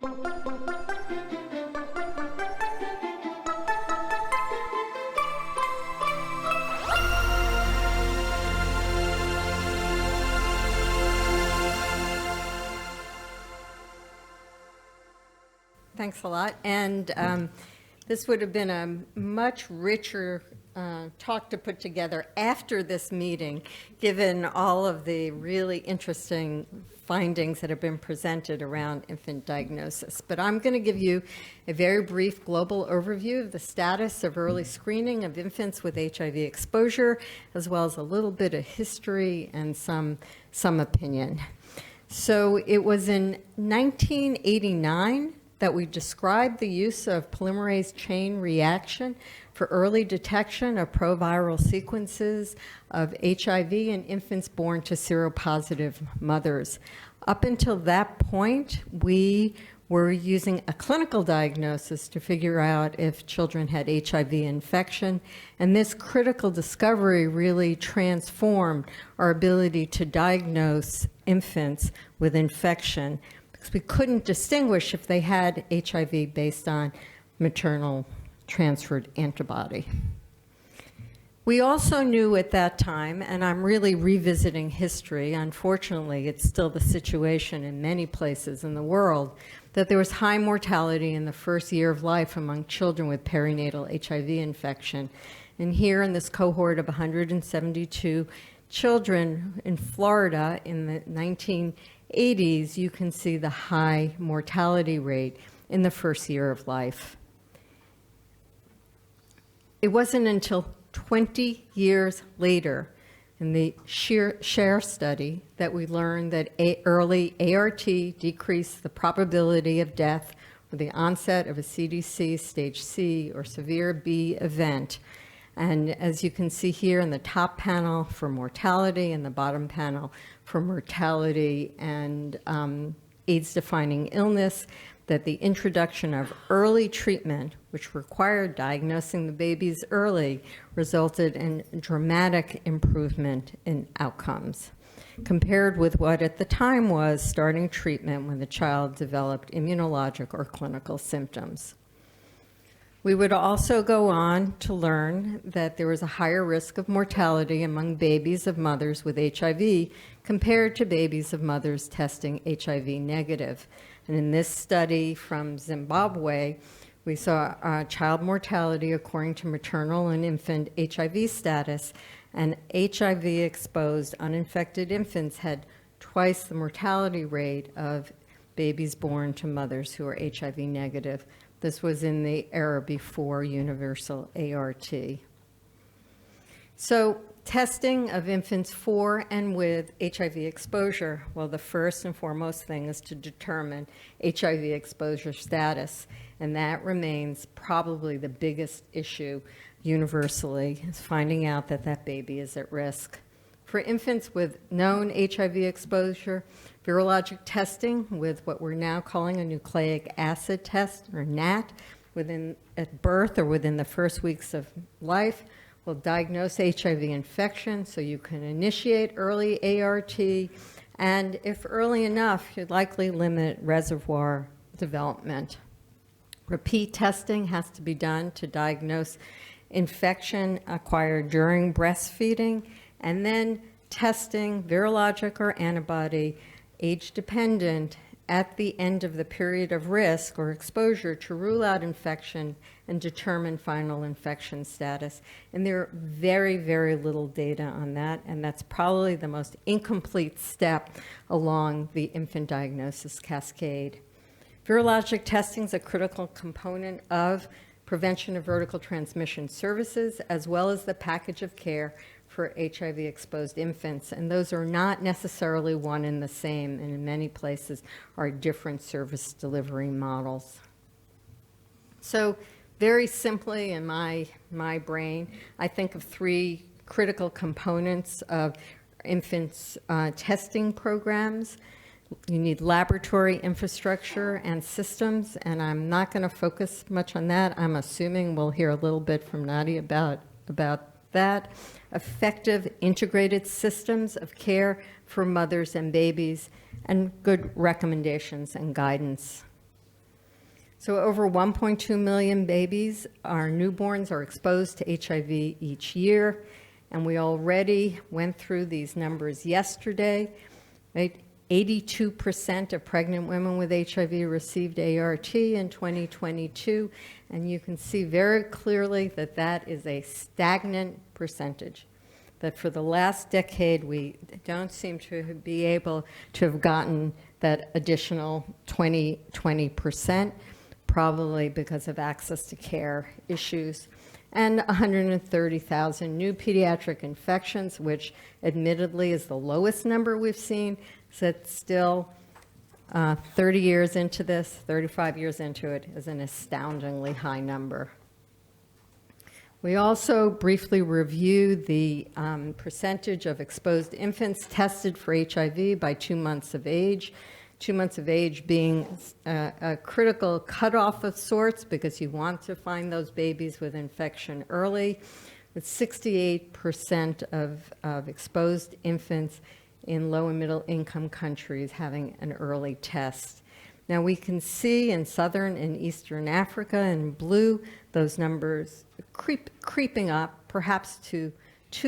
Thanks a lot. And this would have been a much richer talk to put together after this meeting, given all of the really interesting findings that have been presented around infant diagnosis. But I'm going to give you a very brief global overview of the status of early screening of infants with HIV exposure, as well as a little bit of history and some opinion. So it was in 1989 that we described the use of polymerase chain reaction for early detection of proviral sequences of HIV in infants born to seropositive mothers. Up until that point, we were using a clinical diagnosis to figure out if children had HIV infection, and this critical discovery really transformed our ability to diagnose infants with infection, because we couldn't distinguish if they had HIV based on maternal transferred antibody. We also knew at that time, and I'm really revisiting history, unfortunately it's still the situation in many places in the world, that there was high mortality in the first year of life among children with perinatal HIV infection. And here in this cohort of 172 children in Florida in the 1980s, you can see the high mortality rate in the first year of life. It wasn't until 20 years later in the SHARE study that we learned that early ART decreased the probability of death with the onset of a CDC stage C or severe B event. And as you can see here in the top panel for mortality and the bottom panel for mortality and AIDS-defining illness, that the introduction of early treatment, which required diagnosing the babies early, resulted in dramatic improvement in outcomes, compared with what at the time was starting treatment when the child developed immunologic or clinical symptoms. We would also go on to learn that there was a higher risk of mortality among babies of mothers with HIV compared to babies of mothers testing HIV negative. And in this study from Zimbabwe, we saw child mortality according to maternal and infant HIV status, and HIV-exposed uninfected infants had twice the mortality rate of babies born to mothers who are HIV negative. This was in the era before universal ART. So testing of infants for and with HIV exposure, well, the first and foremost thing is to determine HIV exposure status, and that remains probably the biggest issue universally, is finding out that that baby is at risk. For infants with known HIV exposure, virologic testing with what we're now calling a nucleic acid test, or NAT, at birth or within the first weeks of life, will diagnose HIV infection, so you can initiate early ART, and if early enough, you'd likely limit reservoir development. Repeat testing has to be done to diagnose infection acquired during breastfeeding, and then testing virologic or antibody age-dependent at the end of the period of risk or exposure to rule out infection and determine final infection status. And there are very, very little data on that, and that's probably the most incomplete step along the infant diagnosis cascade. Virologic testing is a critical component of prevention of vertical transmission services, as well as the package of care for HIV-exposed infants, and those are not necessarily one and the same, and in many places are different service delivery models. So very simply in my brain, I think of three critical components of infants' testing programs. You need laboratory infrastructure and systems, and I'm not going to focus much on that. I'm assuming we'll hear a little bit from Nadia about that. Effective integrated systems of care for mothers and babies, and good recommendations and guidance. So over 1.2 million babies, our newborns, are exposed to HIV each year. And we already went through these numbers yesterday, right? 82% of pregnant women with HIV received ART in 2022. And you can see very clearly that that is a stagnant percentage. That for the last decade, we don't seem to be able to have gotten that additional 20%, probably because of access to care issues. And 130,000 new pediatric infections, which admittedly is the lowest number we've seen. So it's still 30 years into this, 35 years into it, is an astoundingly high number. We also briefly reviewed the percentage of exposed infants tested for HIV by 2 months of age. 2 months of age being a critical cutoff of sorts because you want to find those babies with infection early, with 68% of exposed infants in low and middle income countries having an early test. Now we can see in Southern and Eastern Africa in blue, those numbers creeping up, perhaps too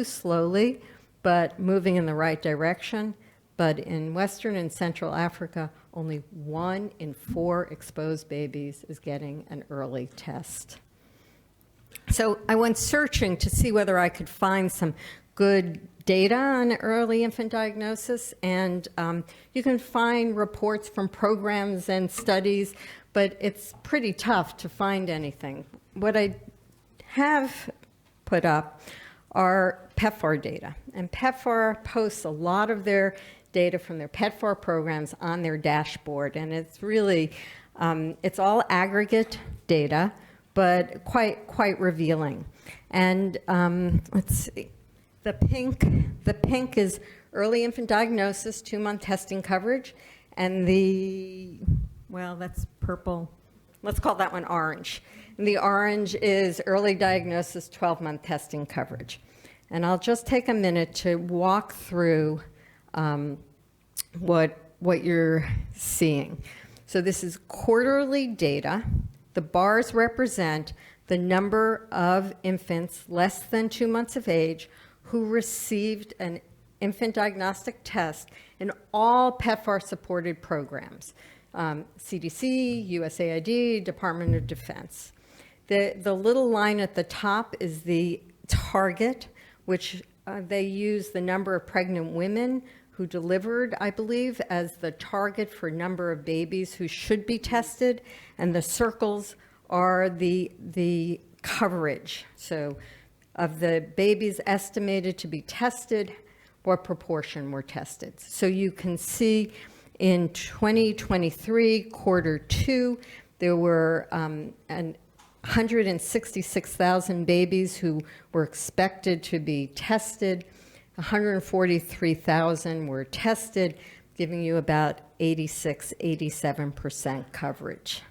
slowly, but moving in the right direction. But in Western and Central Africa, only 1 in 4 exposed babies is getting an early test. So I went searching to see whether I could find some good data on early infant diagnosis, and you can find reports from programs and studies, but it's pretty tough to find anything. What I have put up are PEPFAR data, and PEPFAR posts a lot of their data from their PEPFAR programs on their dashboard, and it's really, it's all aggregate data, but quite revealing. And let's see, the pink is early infant diagnosis, 2-month testing coverage, and well, that's purple. Let's call that one orange. And the orange is early diagnosis, 12-month testing coverage. And I'll just take a minute to walk through what you're seeing. So this is quarterly data. The bars represent the number of infants less than 2 months of age who received an infant diagnostic test in all PEPFAR-supported programs, CDC, USAID, Department of Defense. The little line at the top is the target, which they use the number of pregnant women who delivered, I believe, as the target for number of babies who should be tested, and the circles are the coverage. So of the babies estimated to be tested, what proportion were tested. So you can see in 2023, quarter 2, there were 166,000 babies who were expected to be tested. 143,000 were tested, giving you about 86-87% coverage.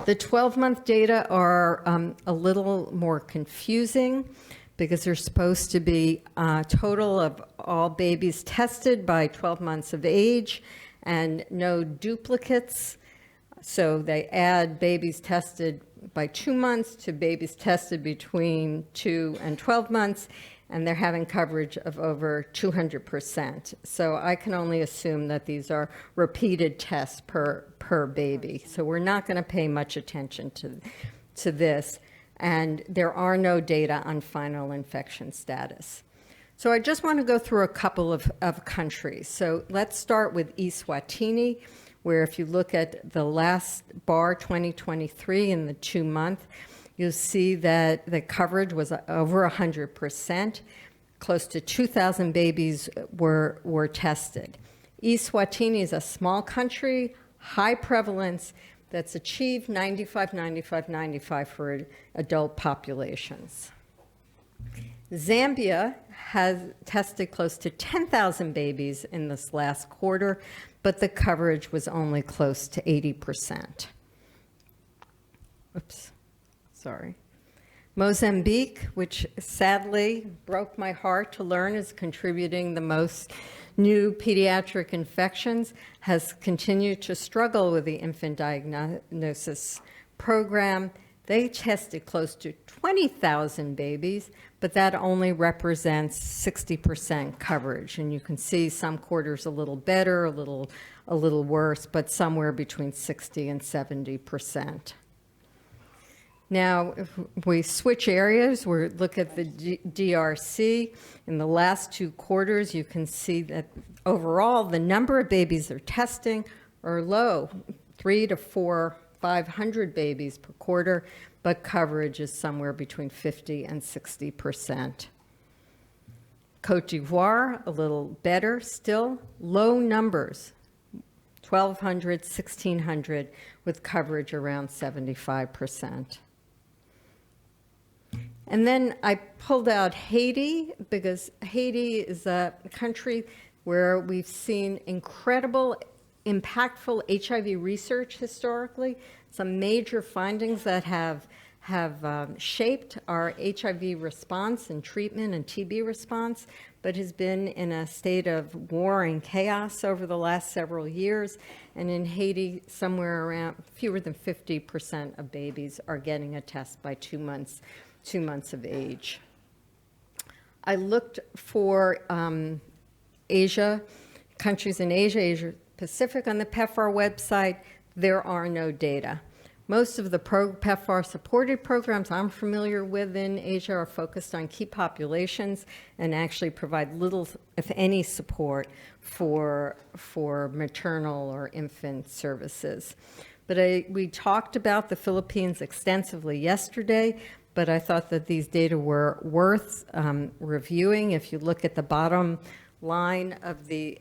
The 12-month data are a little more confusing because they're supposed to be a total of all babies tested by 12 months of age and no duplicates. So they add babies tested by 2 months to babies tested between 2 and 12 months, and they're having coverage of over 200%. So I can only assume that these are repeated tests per baby. So we're not going to pay much attention to this. And there are no data on final infection status. So I just want to go through a couple of countries. So let's start with Eswatini, where if you look at the last bar, 2023, in the 2-month, you'll see that the coverage was over 100%. Close to 2,000 babies were tested. Eswatini is a small country, high prevalence, that's achieved 95 for adult populations. Zambia has tested close to 10,000 babies in this last quarter, but the coverage was only close to 80%. Oops. Sorry. Mozambique, which sadly broke my heart to learn is contributing the most new pediatric infections has continued to struggle with the infant diagnosis program. They tested close to 20,000 babies, but that only represents 60% coverage. And you can see some quarters a little better, a little worse, but somewhere between 60 and 70%. Now, if we switch areas, we look at the DRC. In the last 2 quarters, you can see that overall, the number of babies they're testing are low, 300 to 500 babies per quarter, but coverage is somewhere between 50 and 60%. Côte d'Ivoire, a little better still, low numbers, 1,200, 1,600, with coverage around 75%. And then I pulled out Haiti because Haiti is a country where we've seen incredible, impactful HIV research historically, some major findings that have shaped our HIV response and treatment and TB response, but has been in a state of war and chaos over the last several years. And in Haiti, somewhere around fewer than 50% of babies are getting a test by 2 months of age. I looked for Asia, countries in Asia, Asia Pacific on the PEPFAR website. There are no data. Most of the PEPFAR supported programs I'm familiar with in Asia are focused on key populations and actually provide little, if any, support for maternal or infant services. But we talked about the Philippines extensively yesterday, but I thought that these data were worth reviewing. If you look at the bottom line of the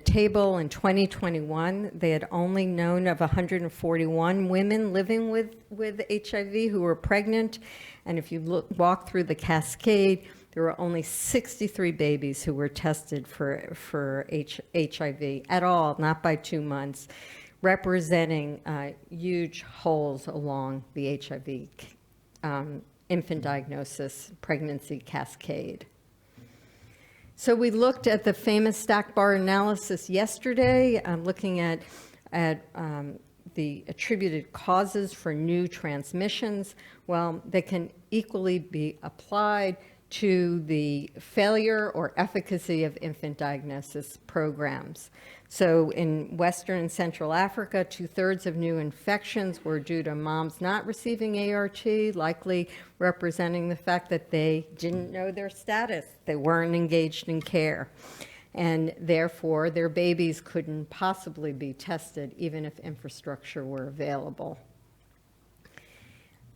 table in 2021, they had only known of 141 women living with HIV who were pregnant. And if you walk through the cascade, there were only 63 babies who were tested for HIV at all, not by 2 months, representing huge holes along the HIV infant diagnosis pregnancy cascade. So we looked at the famous stack bar analysis yesterday, looking at the attributed causes for new transmissions. Well, they can equally be applied to the failure or efficacy of infant diagnosis programs. So in Western and Central Africa, 2/3 of new infections were due to moms not receiving ART, likely representing the fact that they didn't know their status. They weren't engaged in care. And therefore, their babies couldn't possibly be tested, even if infrastructure were available.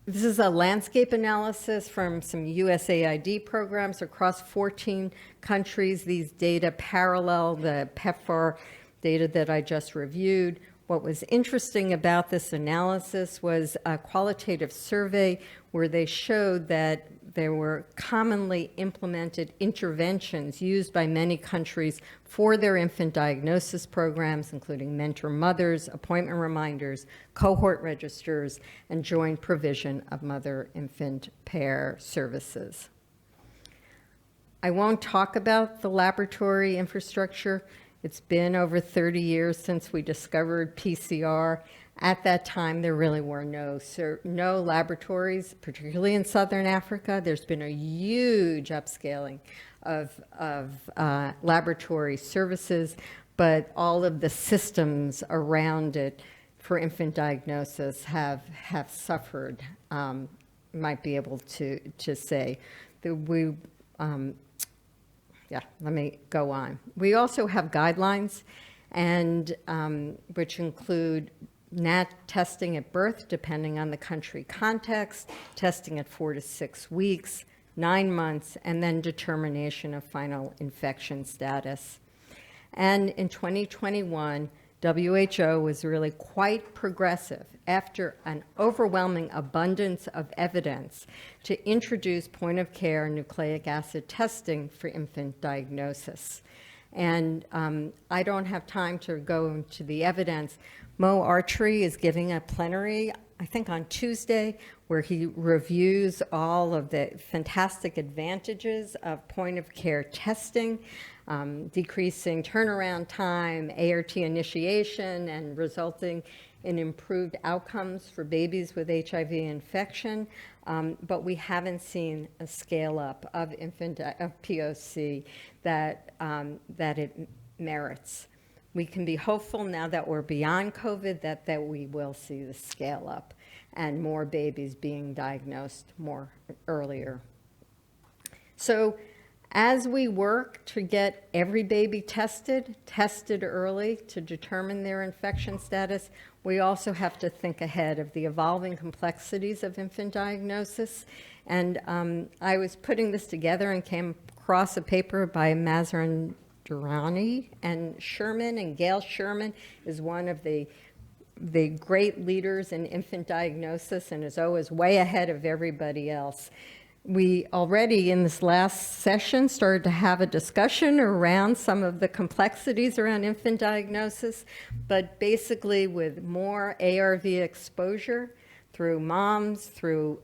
This is a landscape analysis from some USAID programs across 14 countries. These data parallel the PEPFAR data that I just reviewed. What was interesting about this analysis was a qualitative survey where they showed that there were commonly implemented interventions used by many countries for their infant diagnosis programs, including mentor mothers, appointment reminders, cohort registers, and joint provision of mother-infant pair services. I won't talk about the laboratory infrastructure. It's been over 30 years since we discovered PCR. At that time, there really were no laboratories, particularly in Southern Africa. There's been a huge upscaling of laboratory services, but all of the systems around it for infant diagnosis have suffered, might be able to say. Yeah, let me go on. We also have guidelines, and which include NAT testing at birth, depending on the country context, testing at 4 to 6 weeks, 9 months, and then determination of final infection status. And in 2021, WHO was really quite progressive after an overwhelming abundance of evidence to introduce point-of-care nucleic acid testing for infant diagnosis. And I don't have time to go into the evidence. Mo Archery is giving a plenary, I think on Tuesday, where he reviews all of the fantastic advantages of point-of-care testing. decreasing turnaround time, ART initiation, and resulting in improved outcomes for babies with HIV infection, but we haven't seen a scale-up of POC that it merits. We can be hopeful now that we're beyond COVID that we will see the scale-up and more babies being diagnosed more earlier. So as we work to get every baby tested early to determine their infection status, we also have to think ahead of the evolving complexities of infant diagnosis. And I was putting this together and came across a paper by Mazarani and Sherman, and Gail Sherman is one of the great leaders in infant diagnosis and is always way ahead of everybody else. We already in this last session started to have a discussion around some of the complexities around infant diagnosis, but basically with more ARV exposure through moms, through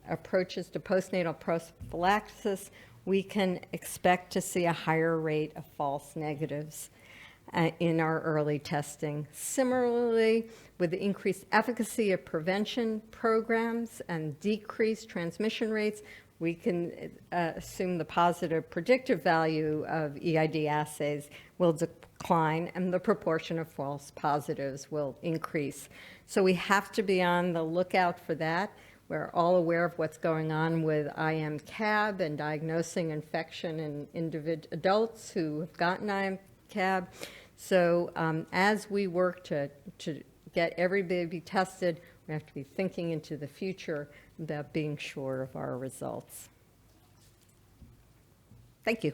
approaches to postnatal prophylaxis, we can expect to see a higher rate of false negatives in our early testing. Similarly, with the increased efficacy of prevention programs and decreased transmission rates, we can assume the positive predictive value of EID assays will decline and the proportion of false positives will increase. So we have to be on the lookout for that. We're all aware of what's going on with IM-CAB and diagnosing infection in adults who have gotten IM-CAB. So as we work to get every baby tested, we have to be thinking into the future about being sure of our results. Thank you.